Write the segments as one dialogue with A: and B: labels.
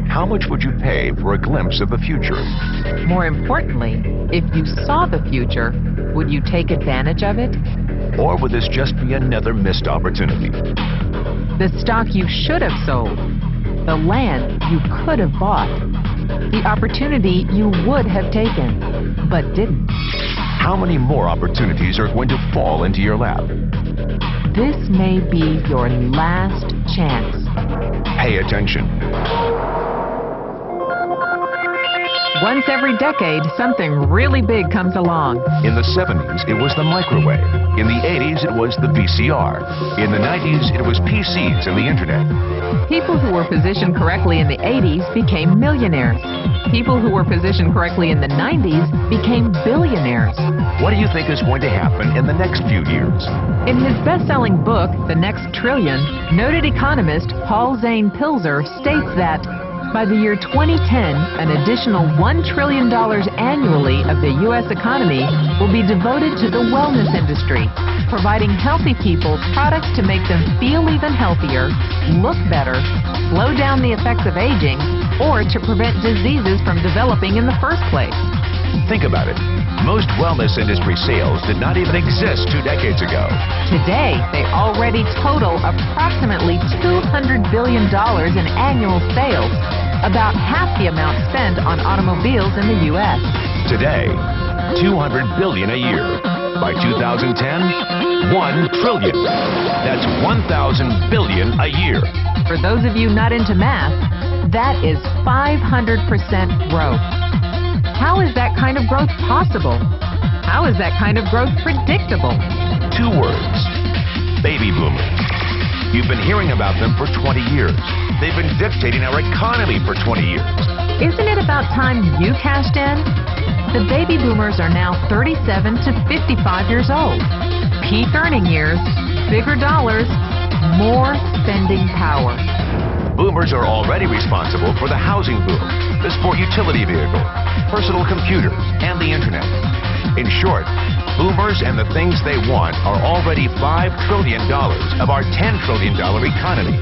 A: How much would you pay for a glimpse of the future?
B: More importantly, if you saw the future, would you take advantage of it?
A: Or would this just be another missed opportunity?
B: The stock you should have sold, the land you could have bought, the opportunity you would have taken, but didn't.
A: How many more opportunities are going to fall into your lap?
B: This may be your last chance.
A: Pay attention.
B: Once every decade, something really big comes along.
A: In the 70s, it was the microwave. In the 80s, it was the VCR. In the 90s, it was PCs and the internet.
B: People who were positioned correctly in the 80s became millionaires. People who were positioned correctly in the 90s became billionaires.
A: What do you think is going to happen in the next few years?
B: In his best-selling book, The Next Trillion, noted economist Paul Zane Pilzer states that by the year 2010, an additional $1 trillion annually of the U.S. economy will be devoted to the wellness industry, providing healthy people products to make them feel even healthier, look better, slow down the effects of aging, or to prevent diseases from developing in the first place.
A: Think about it. Most wellness industry sales did not even exist 2 decades ago.
B: Today, they already total approximately $200 billion in annual sales, about half the amount spent on automobiles in the U.S.
A: Today, $200 billion a year. By 2010, $1 trillion. That's 1,000 billion a year.
B: For those of you not into math, that is 500% growth. How is that kind of growth possible? How is that kind of growth predictable?
A: 2 words. Baby boomers. You've been hearing about them for 20 years. They've been dictating our economy for 20 years.
B: Isn't it about time you cashed in? The baby boomers are now 37 to 55 years old. Peak earning years, bigger dollars, more spending power.
A: Boomers are already responsible for the housing boom, the sport utility vehicle, personal computers, and the internet. In short, boomers and the things they want are already $5 trillion of our $10 trillion economy.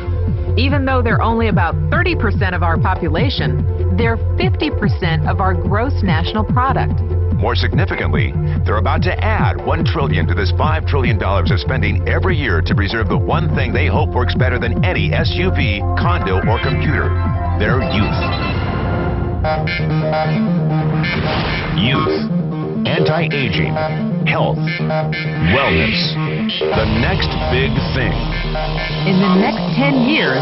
B: Even though they're only about 30% of our population, they're 50% of our gross national product.
A: More significantly, they're about to add $1 trillion to this $5 trillion of spending every year to preserve the one thing they hope works better than any SUV, condo, or computer: their youth. Youth. Anti-aging. Health. Wellness. The next big thing.
B: In the next 10 years,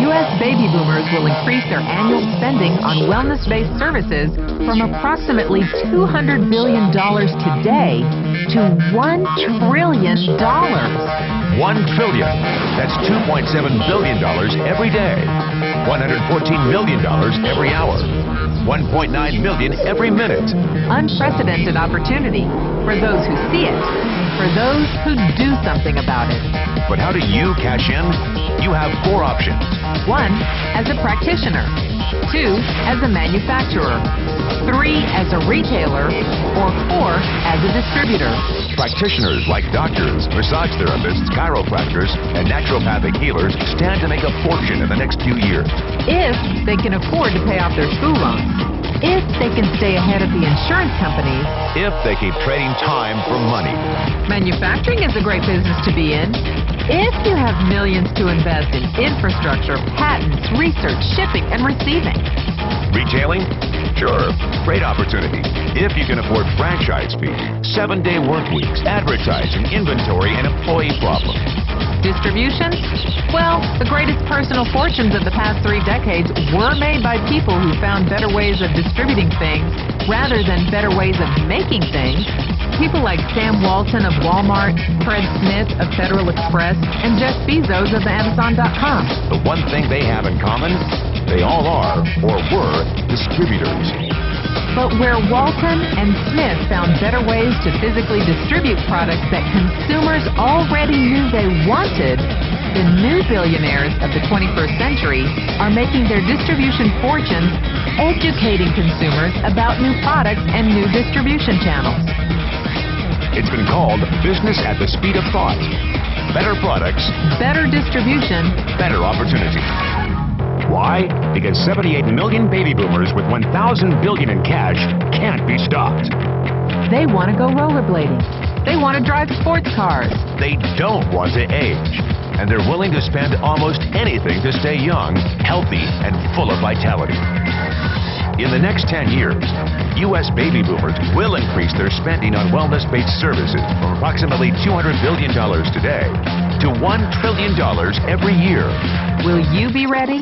B: U.S. baby boomers will increase their annual spending on wellness-based services from approximately $200 billion today to $1 trillion.
A: $1 trillion. That's $2.7 billion every day. $114 million every hour. 1.9 million every minute.
B: Unprecedented opportunity for those who see it, for those who do something about it.
A: But how do you cash in? You have 4 options.
B: 1, as a practitioner. 2, as a manufacturer. 3, as a retailer. Or 4, as a distributor.
A: Practitioners like doctors, massage therapists, chiropractors, and naturopathic healers stand to make a fortune in the next few years.
B: If they can afford to pay off their school loans. If they can stay ahead of the insurance companies.
A: If they keep trading time for money.
B: Manufacturing is a great business to be in. If you have millions to invest in infrastructure, patents, research, shipping, and receiving.
A: Retailing? Sure, great opportunity. If you can afford franchise fees, 7-day work weeks, advertising, inventory, and employee problems.
B: Distribution? Well, the greatest personal fortunes of the past 3 decades were made by people who found better ways of distributing things rather than better ways of making things. People like Sam Walton of Walmart, Fred Smith of Federal Express, and Jeff Bezos of Amazon.com.
A: The one thing they have in common, they all are, or were, distributors.
B: But where Walton and Smith found better ways to physically distribute products that consumers already knew they wanted, the new billionaires of the 21st century are making their distribution fortunes educating consumers about new products and new distribution channels.
A: It's been called business at the speed of thought. better products,
B: better distribution,
A: better opportunity. Why? Because 78 million baby boomers with 1,000 billion in cash can't be stopped.
B: they want to go rollerblading. They want to drive sports cars.
A: They don't want to age. And they're willing to spend almost anything to stay young, healthy, and full of vitality. In the next 10 years, U.S. baby boomers will increase their spending on wellness-based services from approximately $200 billion today to $1 trillion every year.
B: Will you be ready?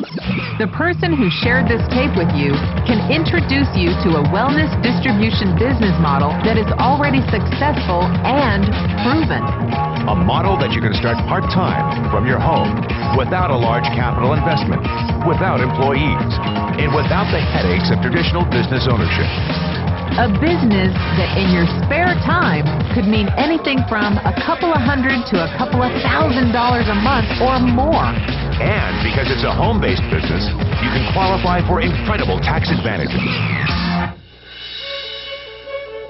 B: The person who shared this tape with you can introduce you to a wellness distribution business model that is already successful and proven.
A: A model that you can start part-time from your home without a large capital investment, without employees, and without the headaches of traditional business ownership.
B: A business that in your spare time could mean anything from a couple of hundred to a couple of $1,000 a month or more.
A: And because it's a home-based business, you can qualify for incredible tax advantages.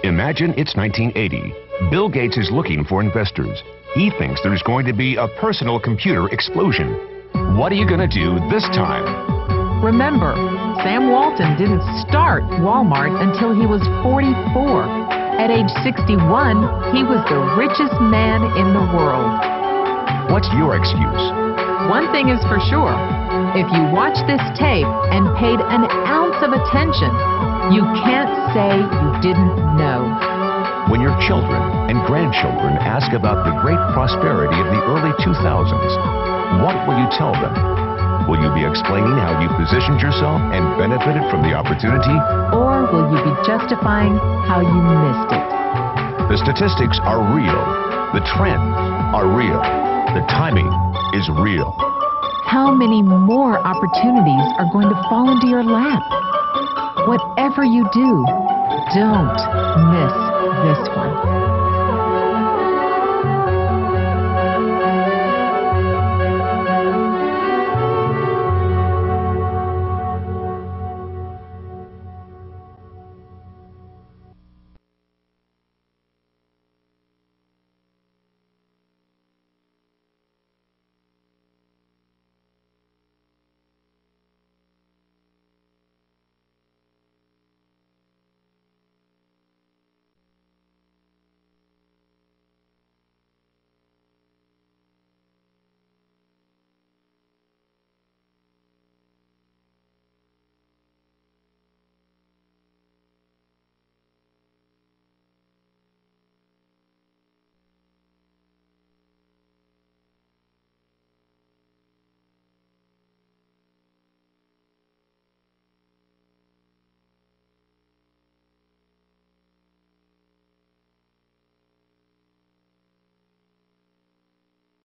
A: Imagine it's 1980. Bill Gates is looking for investors. He thinks there's going to be a personal computer explosion. What are you going to do this time?
B: Remember, Sam Walton didn't start Walmart until he was 44. At age 61, he was the richest man in the world.
A: What's your excuse?
B: One thing is for sure, if you watch this tape and paid an ounce of attention, you can't say you didn't know.
A: When your children and grandchildren ask about the great prosperity of the early 2000s, what will you tell them? Will you be explaining how you positioned yourself and benefited from the opportunity?
B: Or will you be justifying how you missed it?
A: The statistics are real. The trends are real. The timing is real.
B: How many more opportunities are going to fall into your lap? Whatever you do, don't miss this one.